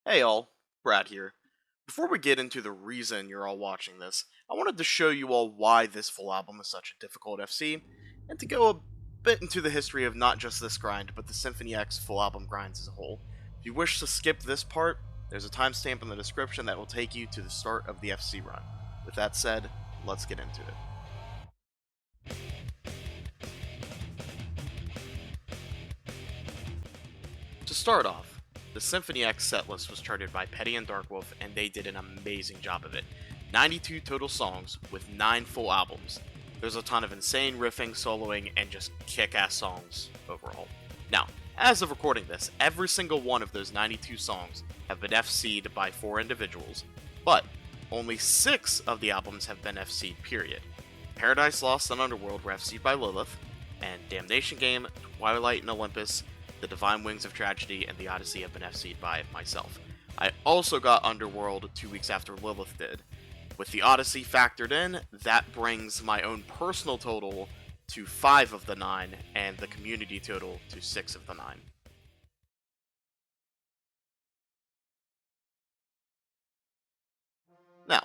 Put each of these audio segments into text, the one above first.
Hey all, Brad here. Before we get into the reason you're all watching this, I wanted to show you all why this full album is such a difficult FC, and to go a bit into the history of not just this grind, but the Symphony X full album grinds as a whole. If you wish to skip this part, there's a timestamp in the description that will take you to the start of the FC run. With that said, let's get into it. To start off, the Symphony X setlist was charted by Petty and Darkwolf, and they did an amazing job of it. 92 total songs with 9 full albums. There's a ton of insane riffing, soloing, and just kick-ass songs overall. Now, as of recording this, every single one of those 92 songs have been FC'd by 4 individuals, but only 6 of the albums have been FC'd, period. Paradise Lost and Underworld were FC'd by Lilith, and Damnation Game, Twilight and Olympus, The Divine Wings of Tragedy, and the Odyssey have been FC'd by myself. I also got Underworld 2 weeks after Lilith did. With the Odyssey factored in, that brings my own personal total to 5 of the 9, and the community total to 6 of the 9. Now,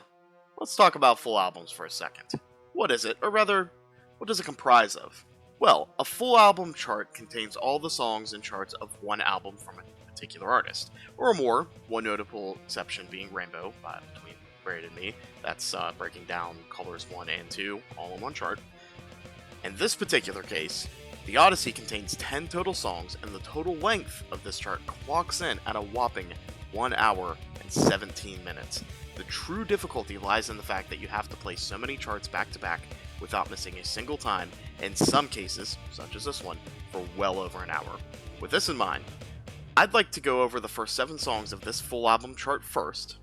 let's talk about full albums for a second. What is it, or rather, what does it comprise of? Well, a full album chart contains all the songs and charts of one album from a particular artist, or more, one notable exception being Rainbow, between Braid and me. That's breaking down colors 1 and 2, all in one chart. In this particular case, the Odyssey contains 10 total songs, and the total length of this chart clocks in at a whopping 1 hour and 17 minutes. The true difficulty lies in the fact that you have to play so many charts back to back without missing a single time, in some cases, such as this one, for well over an hour. With this in mind, I'd like to go over the first 7 songs of this full album chart first,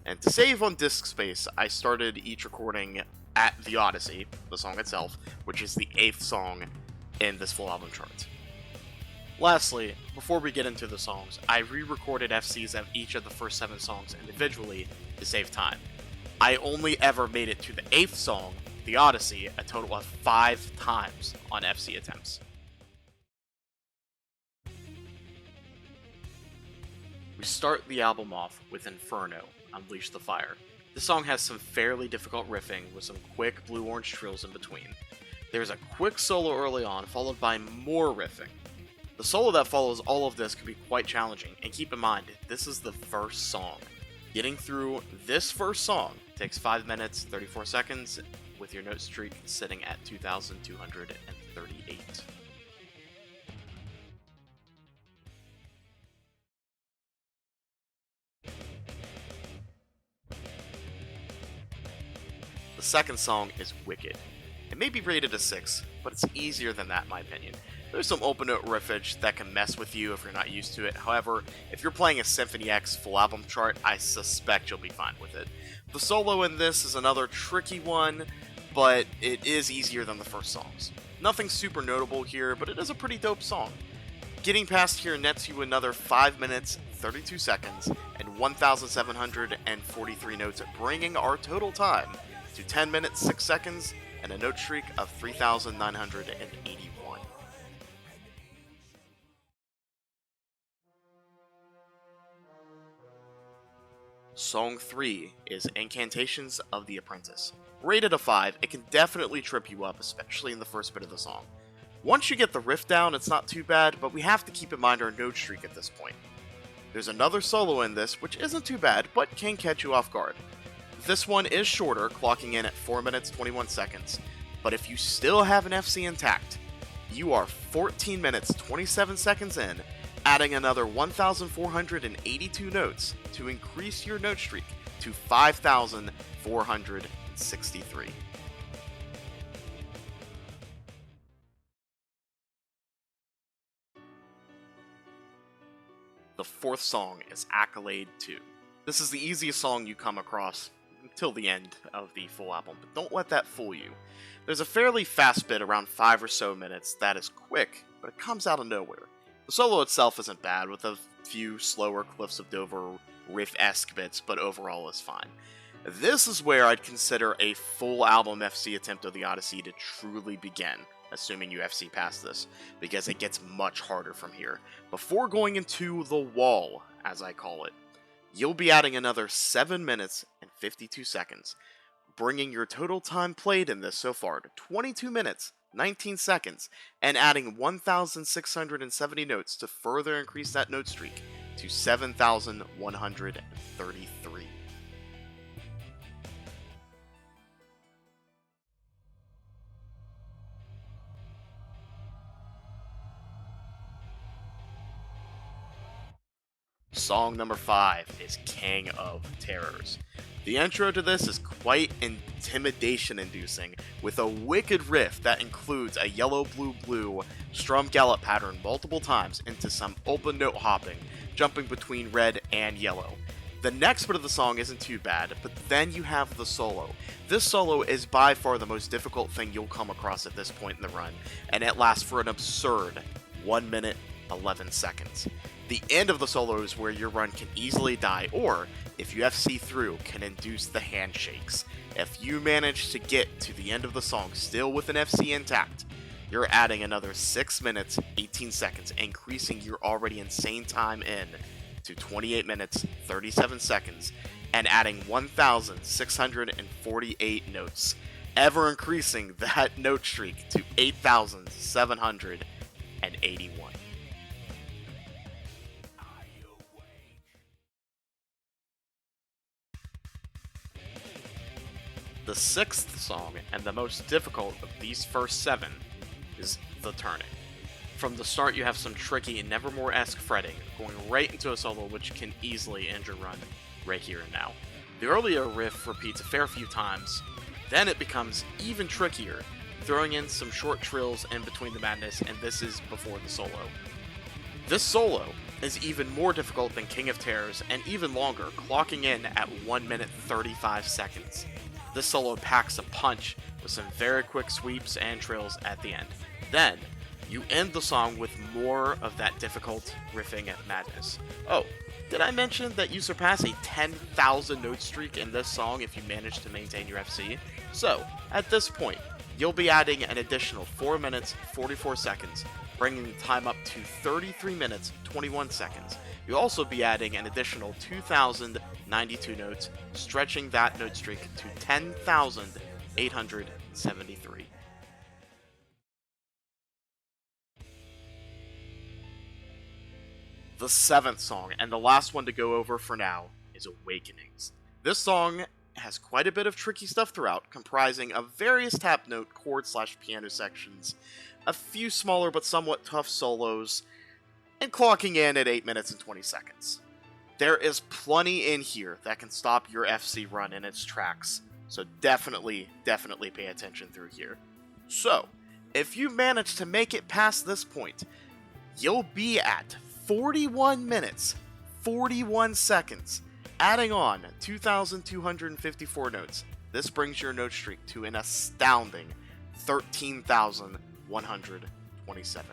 and to save on disk space, I started each recording at the Odyssey, the song itself, which is the 8th song in this full album chart. Lastly, before we get into the songs, I re-recorded FCs of each of the first 7 songs individually to save time. I only ever made it to the 8th song, the Odyssey, a total of 5 times on FC attempts. We start the album off with Inferno, Unleash the Fire. This song has some fairly difficult riffing with some quick blue-orange trills in between. There's a quick solo early on, followed by more riffing. The solo that follows all of this can be quite challenging, and keep in mind, this is the first song. Getting through this first song takes 5 minutes, 34 seconds, with your note streak sitting at 2,238. The second song is Wicked. It may be rated a 6, but it's easier than that in my opinion. There's some open note riffage that can mess with you if you're not used to it. However, if you're playing a Symphony X full album chart, I suspect you'll be fine with it. The solo in this is another tricky one, but it is easier than the first songs. Nothing super notable here, but it is a pretty dope song. Getting past here nets you another 5 minutes, 32 seconds, and 1,743 notes, bringing our total time to 10 minutes, 6 seconds, and a note streak of 3,981. Song 3 is Incantations of the Apprentice. Rated a 5, it can definitely trip you up, especially in the first bit of the song. Once you get the riff down, it's not too bad, but we have to keep in mind our note streak at this point. There's another solo in this, which isn't too bad, but can catch you off guard. This one is shorter, clocking in at 4 minutes 21 seconds, but if you still have an FC intact, you are 14 minutes 27 seconds in, adding another 1,482 notes to increase your note streak to 5,463. The fourth song is Accolade 2. This is the easiest song you come across until the end of the full album, but don't let that fool you. There's a fairly fast bit around 5 or so minutes that is quick, but it comes out of nowhere. The solo itself isn't bad, with a few slower Cliffs of Dover riff-esque bits, but overall is fine. This is where I'd consider a full album FC attempt of the Odyssey to truly begin, assuming you FC past this, because it gets much harder from here, before going into the wall, as I call it. you'll be adding another 7 minutes and 52 seconds, bringing your total time played in this so far to 22 minutes, 19 seconds, and adding 1,670 notes to further increase that note streak to 7,133. Song number 5 is King of Terrors. The intro to this is quite intimidation-inducing, with a wicked riff that includes a yellow-blue-blue strum gallop pattern multiple times into some open note hopping, jumping between red and yellow. The next bit of the song isn't too bad, but then you have the solo. This solo is by far the most difficult thing you'll come across at this point in the run, and it lasts for an absurd 1 minute, 11 seconds. The end of the solo is where your run can easily die, or, if you FC through, can induce the handshakes. If you manage to get to the end of the song still with an FC intact, you're adding another 6 minutes, 18 seconds, increasing your already insane time in to 28 minutes, 37 seconds, and adding 1,648 notes, ever increasing that note streak to 8,781. The sixth song, and the most difficult of these first 7, is The Turning. From the start you have some tricky and Nevermore-esque fretting, going right into a solo which can easily end your run right here and now. The earlier riff repeats a fair few times, then it becomes even trickier, throwing in some short trills in between the madness, and this is before the solo. This solo is even more difficult than King of Terrors, and even longer, clocking in at 1 minute 35 seconds. This solo packs a punch with some very quick sweeps and trills at the end. Then, you end the song with more of that difficult riffing at madness. Oh, did I mention that you surpass a 10,000 note streak in this song if you manage to maintain your FC? So, at this point, you'll be adding an additional 4 minutes, 44 seconds, bringing the time up to 33 minutes, 21 seconds. You'll also be adding an additional 2,092 notes, stretching that note streak to 10,873. The 7th song, and the last one to go over for now, is Awakenings. This song has quite a bit of tricky stuff throughout, comprising of various tap note, chord/piano sections, a few smaller but somewhat tough solos, and clocking in at 8 minutes and 20 seconds. There is plenty in here that can stop your FC run in its tracks, so definitely pay attention through here. So, if you manage to make it past this point, you'll be at 41 minutes, 41 seconds, adding on 2,254 notes. This brings your note streak to an astounding 13,127.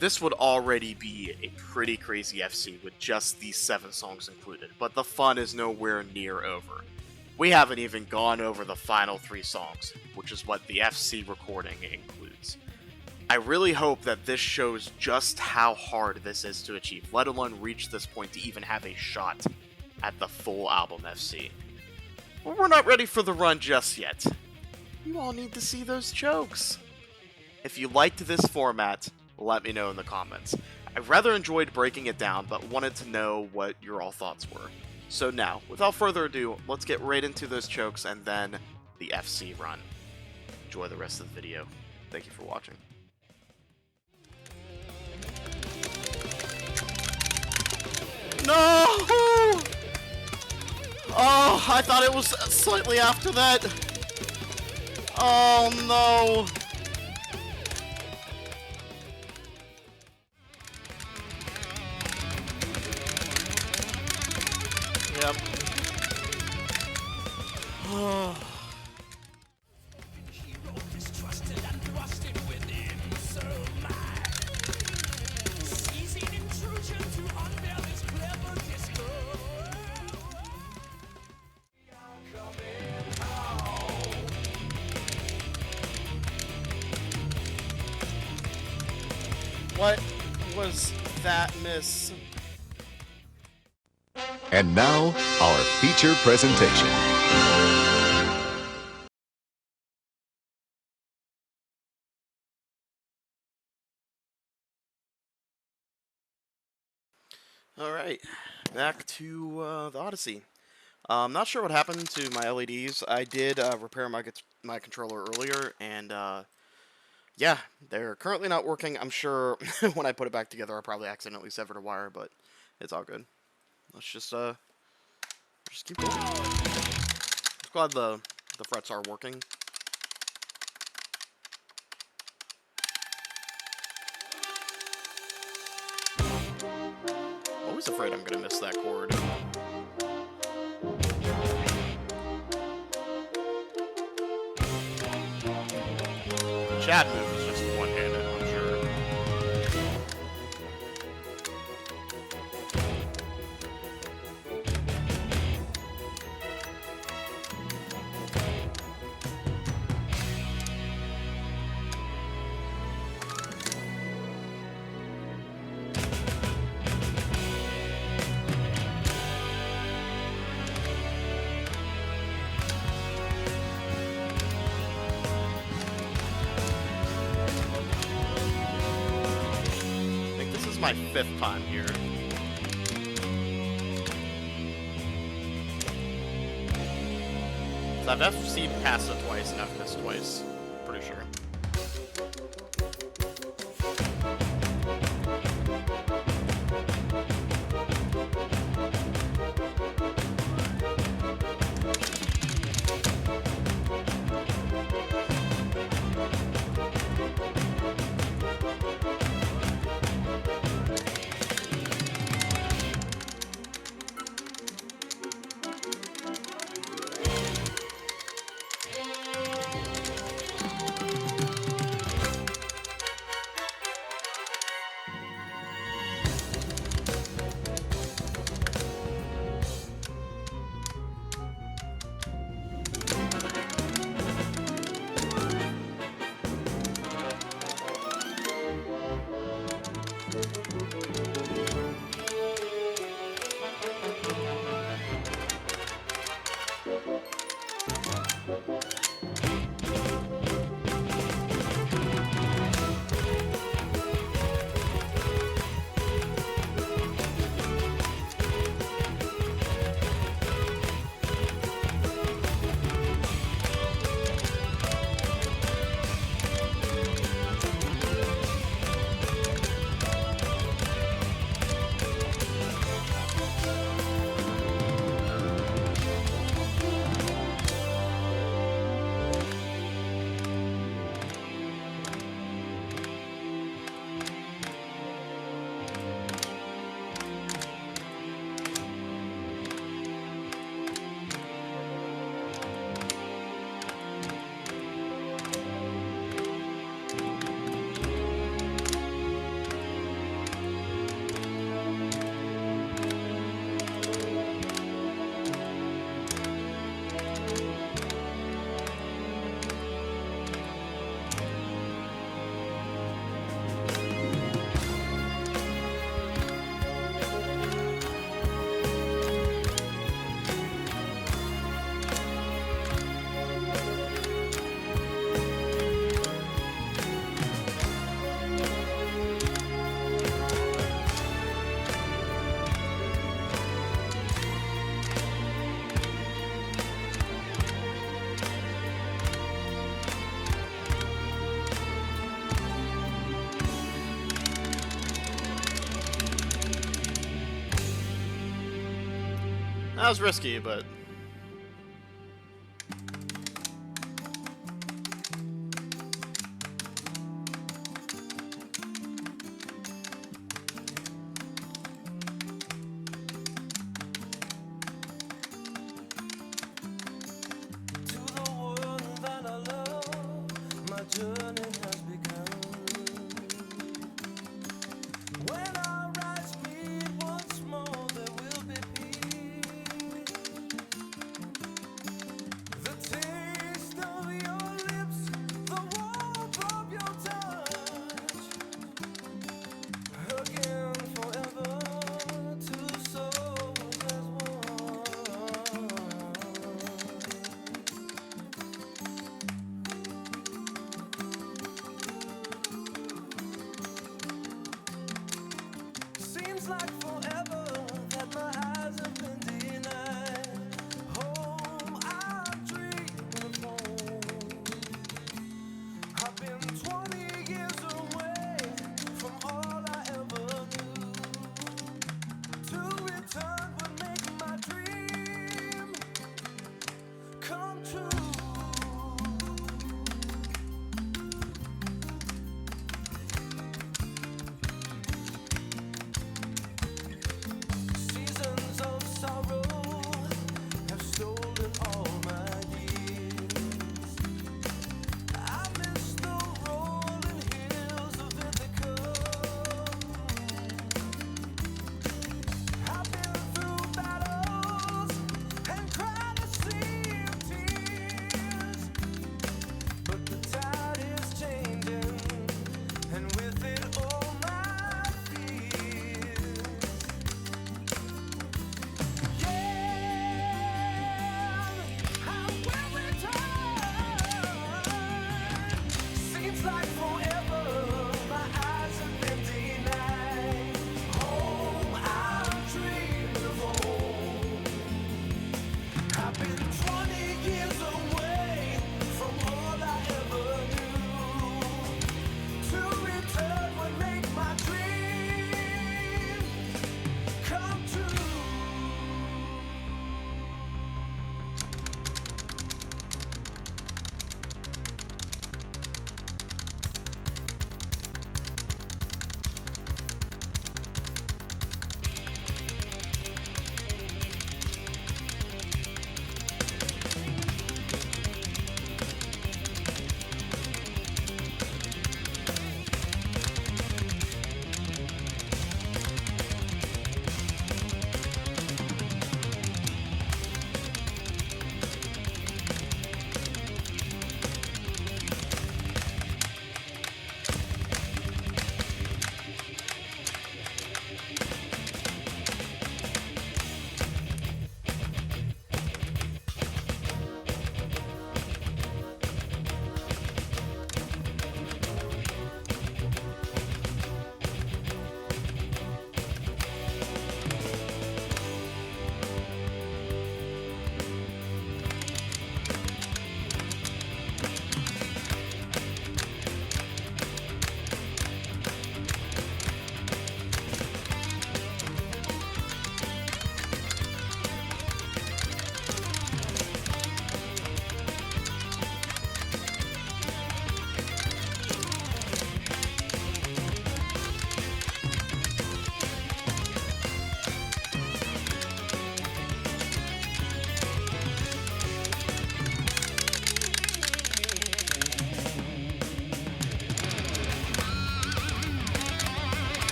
This would already be a pretty crazy FC with just these 7 songs included, but the fun is nowhere near over. We haven't even gone over the final 3 songs, which is what the FC recording includes. I really hope that this shows just how hard this is to achieve, let alone reach this point to even have a shot at the full album FC. But we're not ready for the run just yet. You all need to see those jokes. If you liked this format, let me know in the comments. I rather enjoyed breaking it down, but wanted to know what your all thoughts were. So now, without further ado, let's get right into those chokes and then the FC run. Enjoy the rest of the video. Thank you for watching. No! Oh, I thought it was slightly after that. Oh no! Yep. What? was that, miss? And now, our feature presentation. Alright, back to the Odyssey. I'm not sure what happened to my LEDs. I did repair my controller earlier, and yeah, they're currently not working. I'm sure when I put it back together, I'll probably accidentally severed a wire, but it's all good. Let's just keep going. I'm glad the frets are working. Always afraid I'm gonna miss that chord. Chad move is just one-handed, I'm sure. My 5th time here. So I've FC'd past it twice and I've missed twice. Pretty sure. That was risky, but...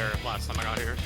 there last time I got here.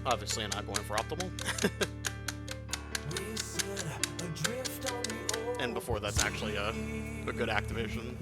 Obviously, I'm not going for optimal. And before that's actually a good activation.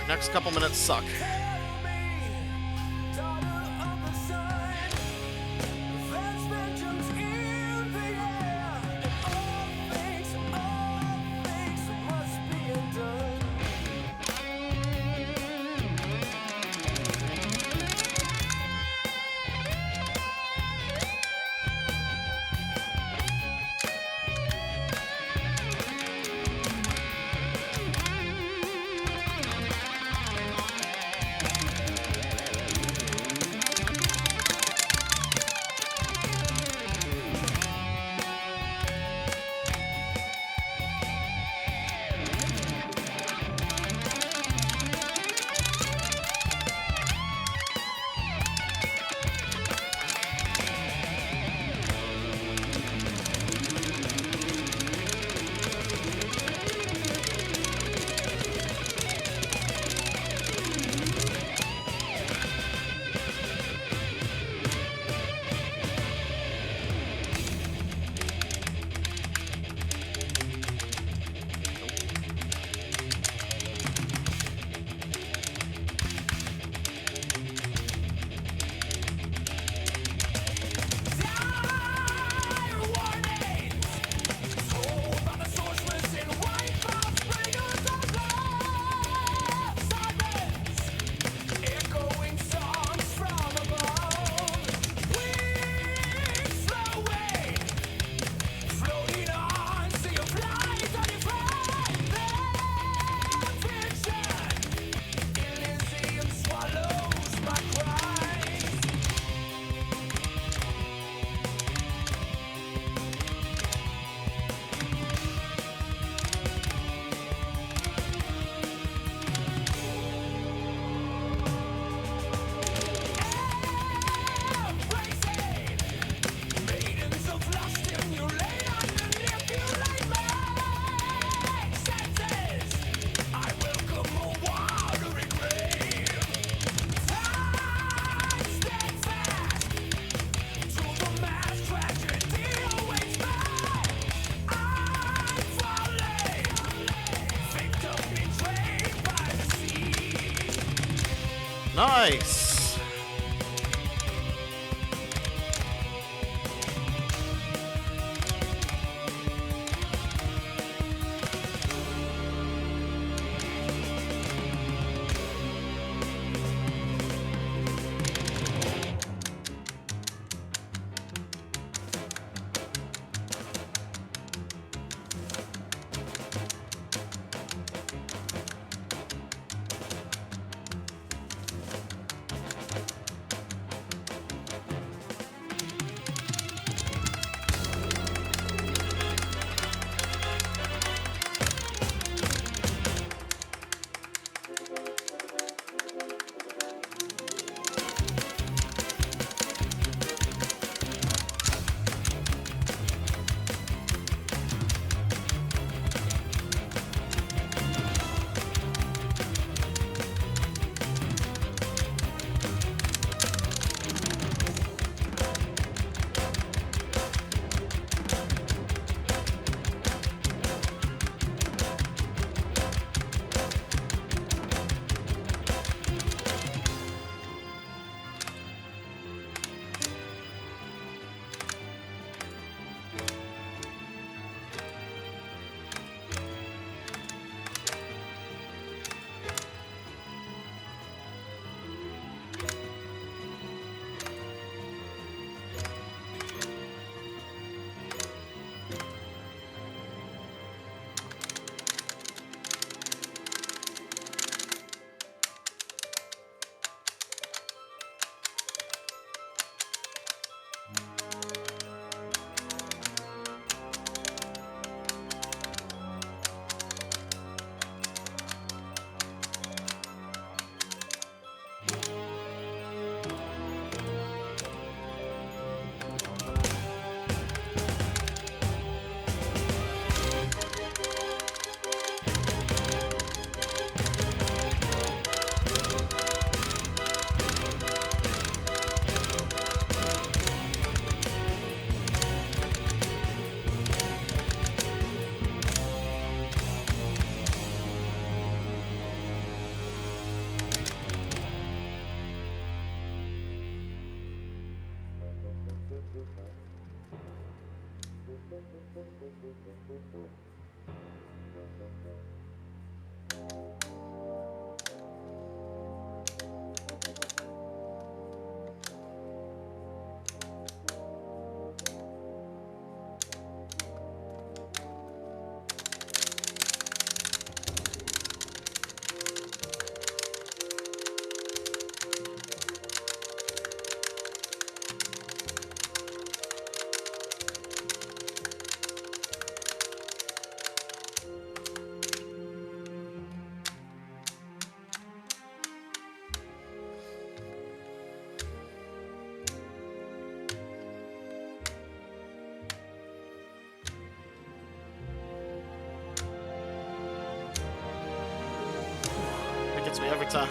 Next couple minutes suck. Nice. Gets me every time.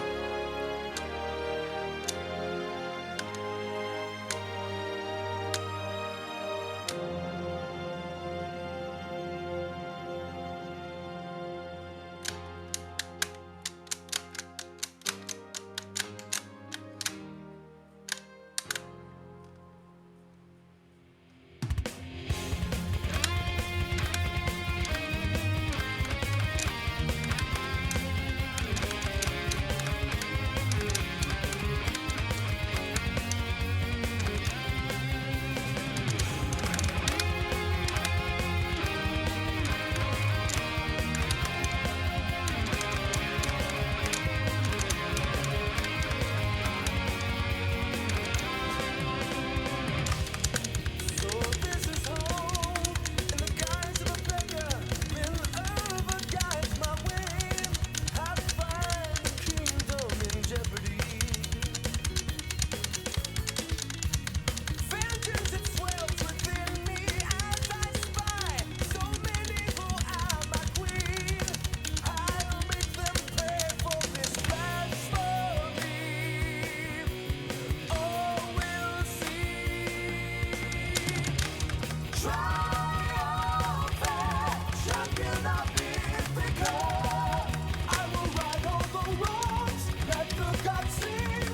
I will right all the wrongs that the gods see.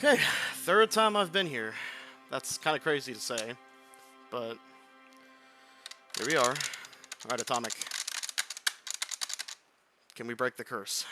Okay, third time I've been here. That's kind of crazy to say, but here we are. Alright, Atomic. Can we break the curse?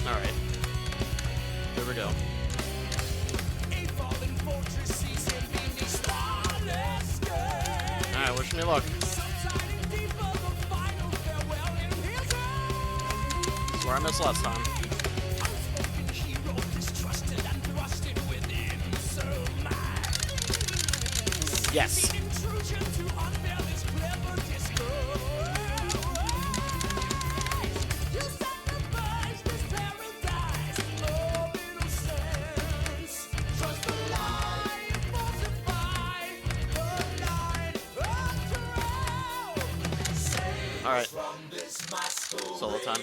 Alright. Here we go. Alright, wish me luck. That's where I missed last time. Yes. Alright. Solo time.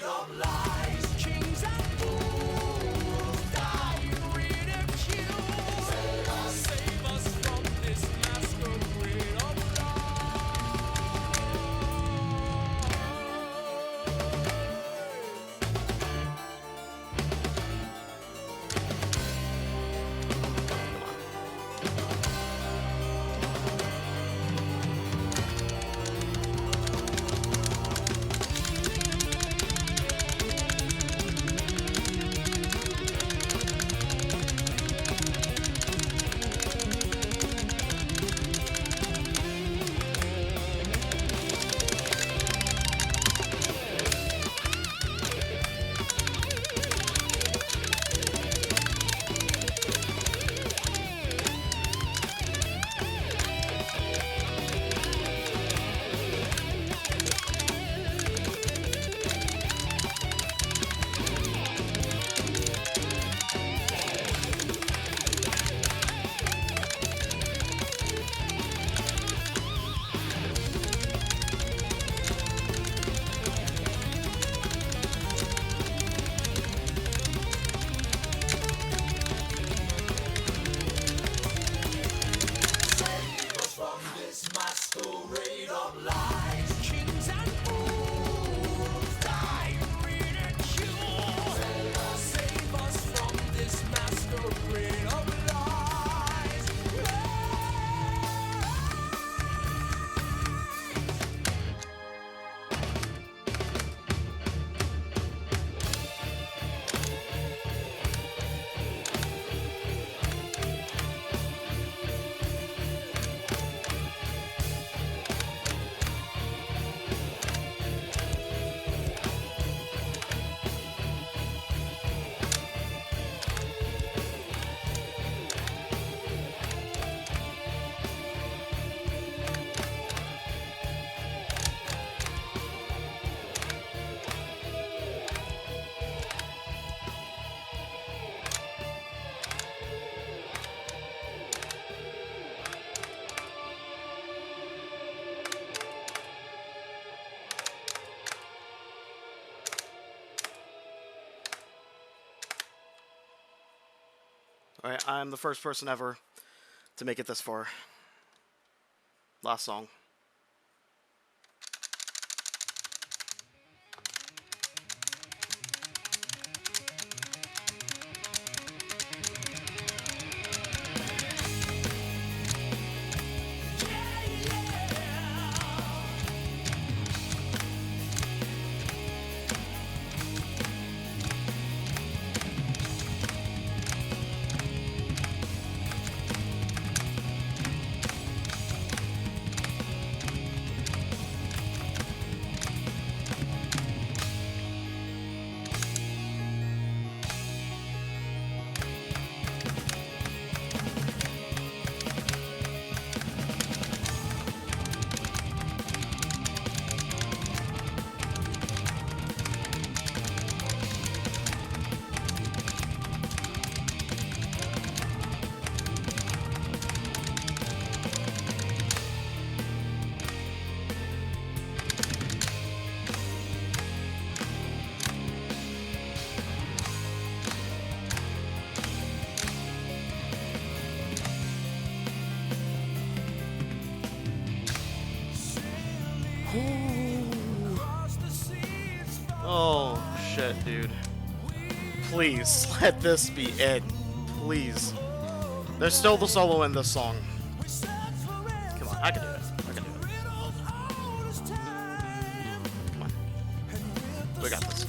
Alright, I'm the first person ever to make it this far. Last song. shit, dude. Please, let this be it. Please. There's still the solo in this song. Come on, I can do it. I can do it. Come on. We got this.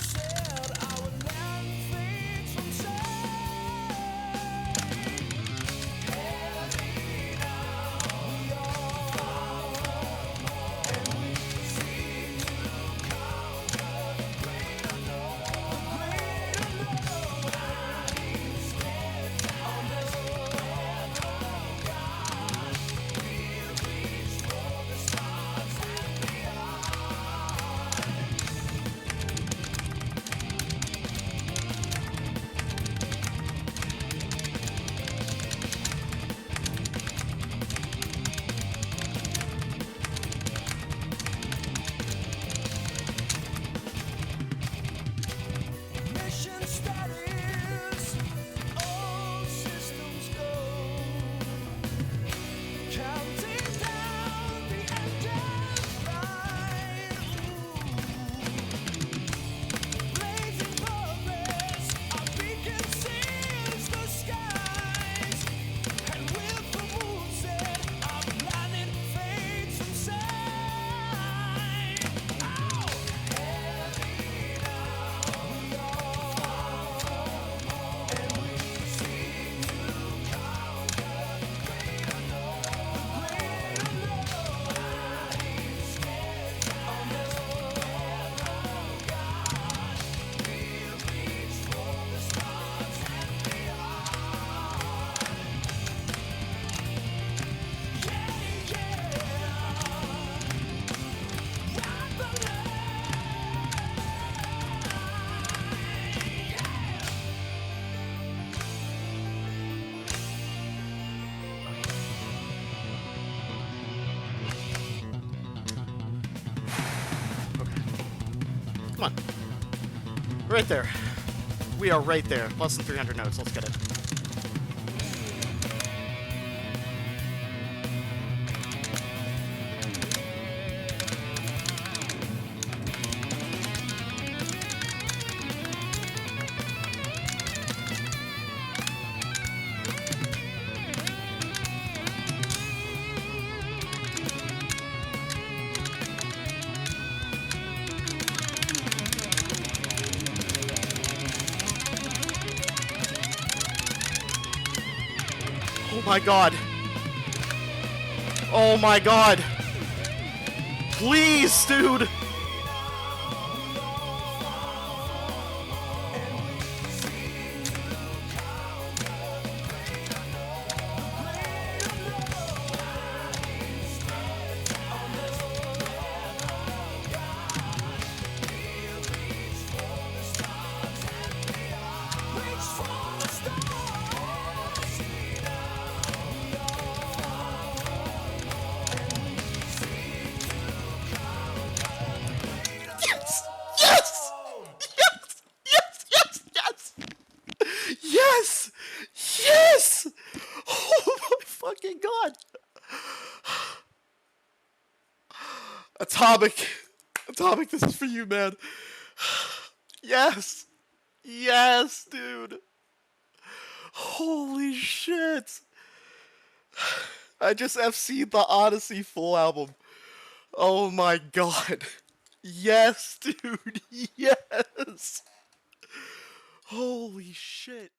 Come on. Right there. We are right there. Less than 300 notes. Let's get it. Oh my god. Oh my god. Please, dude. Yes! Yes! Oh my fucking god! Atomic! Atomic, this is for you, man. Yes! Yes, dude! Holy shit! I just FC'd the Odyssey full album. Oh my god. Yes, dude! Yes! Holy shit.